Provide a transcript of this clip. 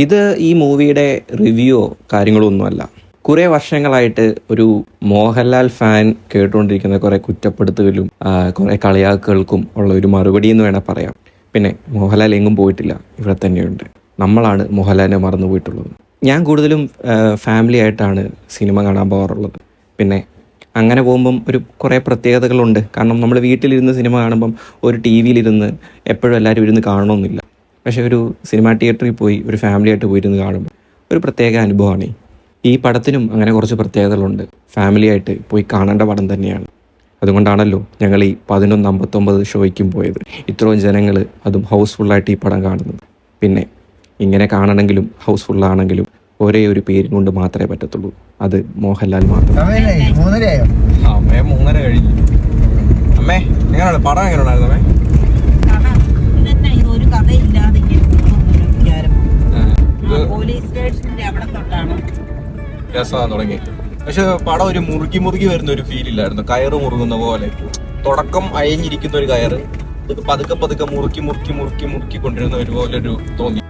ഇത് ഈ മൂവിയുടെ റിവ്യൂയോ കാര്യങ്ങളോ ഒന്നുമല്ല. കുറേ വർഷങ്ങളായിട്ട് ഒരു മോഹൻലാൽ ഫാൻ കേട്ടുകൊണ്ടിരിക്കുന്ന കുറേ കുറ്റപ്പെടുത്തലും കുറേ കളിയാക്കുകൾക്കും ഉള്ള ഒരു മറുപടി എന്ന് വേണേൽ പറയാം. പിന്നെ മോഹൻലാൽ എങ്ങും പോയിട്ടില്ല, ഇവിടെ തന്നെയുണ്ട്. നമ്മളാണ് മോഹൻലാലിനെ മറന്നു പോയിട്ടുള്ളത്. ഞാൻ കൂടുതലും ഫാമിലി ആയിട്ടാണ് സിനിമ കാണാൻ പോകാറുള്ളത്. പിന്നെ അങ്ങനെ പോകുമ്പം കുറേ പ്രത്യേകതകളുണ്ട്. കാരണം നമ്മൾ വീട്ടിലിരുന്ന് സിനിമ കാണുമ്പം ഒരു ടി വിയിലിരുന്ന് എപ്പോഴും എല്ലാവരും ഇരുന്ന് കാണണമെന്നില്ല. പക്ഷേ ഒരു സിനിമാ തിയേറ്ററിൽ പോയി ഒരു ഫാമിലി ആയിട്ട് പോയിരുന്ന് കാണുമ്പോൾ ഒരു പ്രത്യേക അനുഭവമാണ്. ഈ പടത്തിനും അങ്ങനെ കുറച്ച് പ്രത്യേകതകളുണ്ട്. ഫാമിലി ആയിട്ട് പോയി കാണേണ്ട പടം തന്നെയാണ്. അതുകൊണ്ടാണല്ലോ ഞങ്ങൾ ഈ 11:59 ഷോയ്ക്കും പോയത്. ഇത്രയും ജനങ്ങൾ, അതും ഹൗസ്ഫുള്ളായിട്ട് ഈ പടം കാണുന്നത്. പിന്നെ ഇങ്ങനെ കാണണമെങ്കിലും ഹൗസ്ഫുള്ളാണെങ്കിലും ഒരേ ഒരു പേരും കൊണ്ട് മാത്രമേ പറ്റത്തുള്ളൂ, അത് മോഹൻലാൽ മാത്രം. അമ്മേ 3:30 കഴിഞ്ഞു. അമ്മേ എങ്ങനെയാണ് പടം? എങ്ങനെയുണ്ടായിരുന്നു അമ്മേ? രസമാണ് തുടങ്ങി. പക്ഷെ പടം ഒരു മുറുകി വരുന്ന ഒരു ഫീൽ ഇല്ലായിരുന്നു. കയറ് മുറുകുന്ന പോലെ തുടക്കം അയഞ്ഞിരിക്കുന്ന ഒരു കയറ് പതുക്കെ മുറുക്കി കൊണ്ടിരുന്ന ഒരുപോലെ ഒരു തോന്നി.